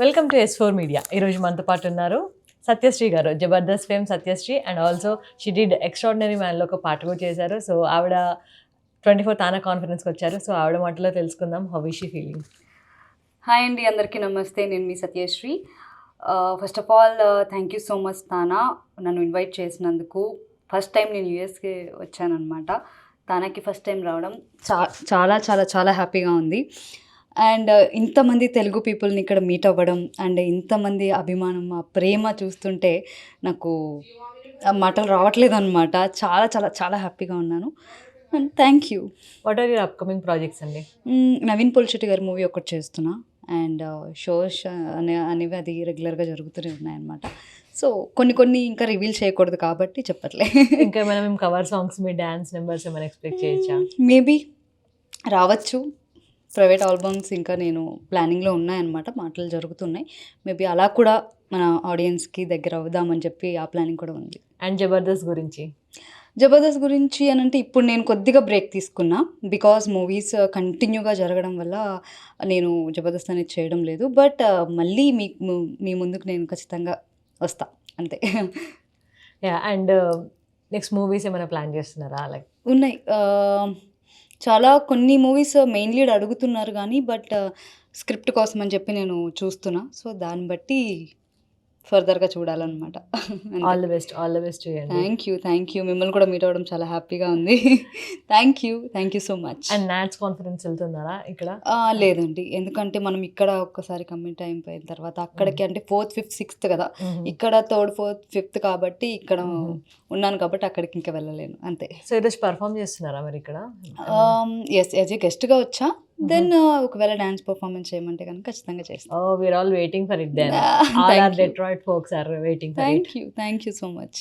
Welcome to S4 media. ఈరోజు మనతో పాటు ఉన్నారు Satyasri garu, Jabardasth fame Satyasri. And also she did extraordinary మ్యాన్లో ఒక పాట కూడా చేశారు. సో ఆవిడ 24 తానా కాన్ఫరెన్స్కి వచ్చారు. సో ఆవిడ మాటలో తెలుసుకుందాం how is she feeling. Hi అండి, అందరికీ నమస్తే. నేను మీ Satyasri. First of all thank you so much TANA, నన్ను ఇన్వైట్ చేసినందుకు. ఫస్ట్ టైం నేను యూఎస్కి వచ్చానమాట. తానాకి ఫస్ట్ టైం రావడం చాలా చాలా చాలా హ్యాపీగా ఉంది. అండ్ ఇంతమంది తెలుగు పీపుల్ని ఇక్కడ మీట్ అవ్వడం అండ్ ఇంతమంది అభిమానం, ఆ ప్రేమ చూస్తుంటే నాకు మాటలు రావట్లేదు అనమాట. చాలా చాలా చాలా హ్యాపీగా ఉన్నాను. And thank you. What are your upcoming projects అండి? నవీన్ పొలిశెట్టి గారి మూవీ ఒకటి చేస్తున్నా. అండ్ షోస్ అనేవి అది రెగ్యులర్గా జరుగుతూనే ఉన్నాయన్నమాట. సో కొన్ని ఇంకా రివీల్ చేయకూడదు కాబట్టి చెప్పట్లే. ఇంకా ఏమైనా మేము కవర్ సాంగ్స్, మీ డ్యాన్స్ నెంబర్స్ ఏమైనా ఎక్స్పెక్ట్ చేయొచ్చా? మేబీ రావచ్చు. ప్రైవేట్ ఆల్బమ్స్ ఇంకా నేను ప్లానింగ్లో ఉన్నాయన్నమాట, మాటలు జరుగుతున్నాయి. మేబీ అలా కూడా మన ఆడియన్స్కి దగ్గర అవుదామని చెప్పి ఆ ప్లానింగ్ కూడా ఉంది. అండ్ జబర్దస్త్ గురించి? జబర్దస్త్ గురించి అని అంటే ఇప్పుడు నేను కొద్దిగా బ్రేక్ తీసుకున్నా. బికాజ్ మూవీస్ కంటిన్యూగా జరగడం వల్ల నేను జబర్దస్త్ అనేది చేయడం లేదు. బట్ మళ్ళీ మీ ముందుకు నేను ఖచ్చితంగా వస్తా, అంతే. యా. అండ్ నెక్స్ట్ మూవీస్ ఏమైనా ప్లాన్ చేస్తున్నారా? లైక్ ఉన్నాయి చాలా, కొన్ని మూవీస్ మెయిన్ లీడ్ అడుగుతున్నారు కానీ బట్ స్క్రిప్ట్ కోసం అని చెప్పి నేను చూస్తున్నా. సో దాన్ని బట్టి ఫర్దర్గా చూడాలన్నమాట. ఆల్ ది బెస్ట్ చేయండి. Thank you. మిమ్మల్ని కూడా మీట్ అవ్వడం చాలా హ్యాపీగా ఉంది. Thank you so much. And NATS conference వెళ్తున్నారా ఇక్కడ? లేదండి, ఎందుకంటే మనం ఇక్కడ ఒక్కసారి కమిట్ అయిపోయిన తర్వాత అక్కడికి అంటే 4th, 5th, 6th కదా, ఇక్కడ 3rd, 4th, 5th కాబట్టి ఇక్కడ ఉన్నాను కాబట్టి అక్కడికి ఇంకా వెళ్ళలేను, అంతే. సో ఈరోజు పర్ఫామ్ చేస్తున్నారా మరి ఇక్కడ? ఎస్, యాజ్ ఏ గెస్ట్గా వచ్చా. దెన్ ఒకవేళ డాన్స్ పర్ఫార్మెన్స్ చేయమంటే కనుక ఖచ్చితంగా చేస్తాను. Oh, we're all waiting for it then. All our Detroit folks are waiting for it. Thank you so much.